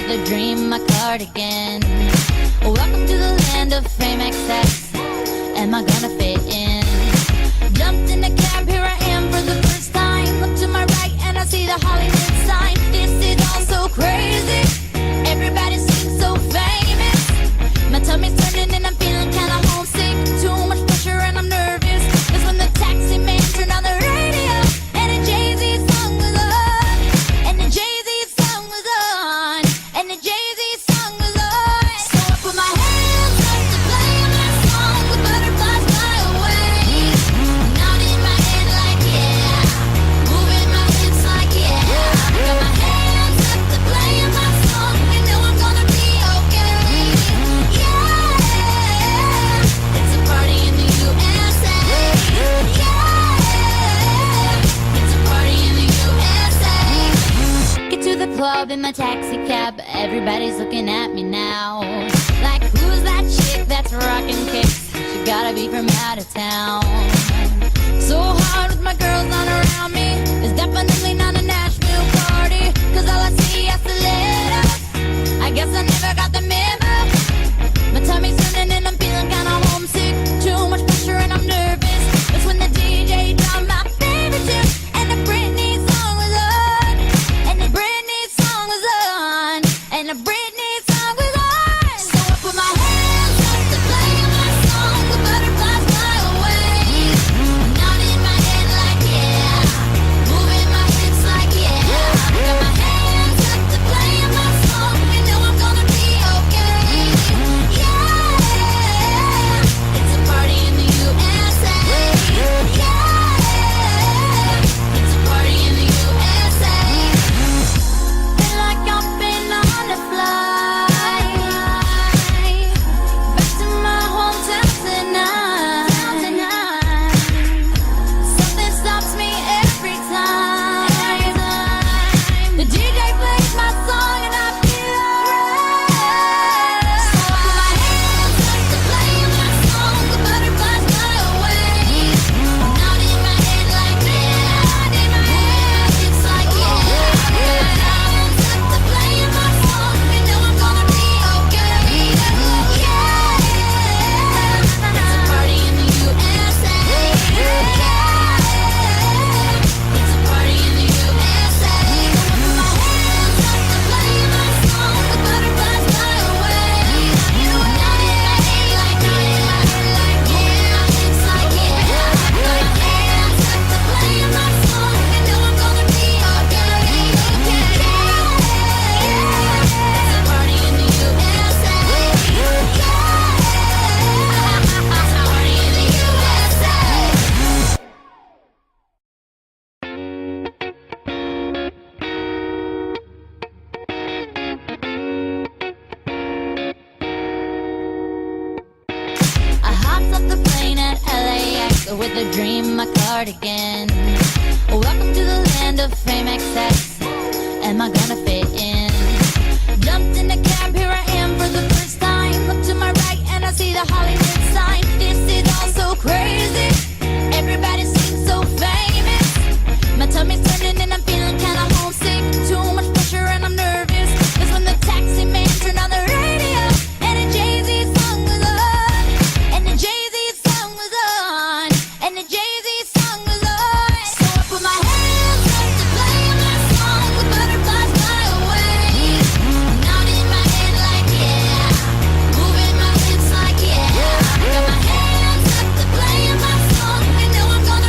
with a dream, my cardigan. Welcome to the land of fame excess. Am I gonna fit in? Jumped in a cab, here I am for the first time. Look to my right and I see the Hollywood sign. This is all so crazy. Everybody seems so famous. My tummy's turning and I'm feeling kinda homesick. Too much pressure and I'm nervous. That's when the taxi man turned on the radio and a Jay-Z song was on. And the Jay-Z song was on. And the Jay-Z song was on. So I put my hands up to play my song. The butterflies fly away. Nodding my head like yeah. Moving my hips like yeah. Got my hands up to play my song. You know I'm gonna be okay. Yeah. It's a party in the USA. Yeah. It's a party in the USA. Get to the club in my taxi cab. Everybody's looking at me now. Like, who's that chick that's rocking kicks? She gotta be from out of town. So hard with my girls on around me. It's definitely not a Nashville party. Cause all I see is the letters. I guess I never got the memo. My tummy's turning and I'm feeling kinda homesick. Too much pressure and I'm nervous. That's when the DJ dropped my favorite tune. And the Britney song was on. And the Britney song was on. And the Britney song was on. So I put my hands up to play my song. The butterflies fly away. Nodding my head like yeah. Moving my hips like yeah. Got my hands up to play my song. You know I'm gonna be okay. Yeah. It's a party in the USA. Yeah. It's a party in the USA. Feel like I've been on a flight back to my hometown tonight. Something stops me every time. The DJ plays my song and I feel alright. So I put my hands up to play my song. The butterflies fly away. Nodding my head like yeah. Moving my hips like yeah. Got my hands up to play my song. You know I'm gonna be okay. Yeah. It's a party in the USA. Yeah. It's a party in the USA. I put my hands up to play my song. The butterflies fly away. Nodding my head like yeah. Moving my hips like yeah. Got my hands up to play my song. You know I'm gonna be okay. Yeah. It's a party in the USA. Yeah. It's a party in the USA. I hopped off the plane at LAX with a dream, my cardigan. Welcome to the land of fame excess. Am I gonna fit in? Jumped in a cab, here I am for the first time. Look to my right and I see the Hollywood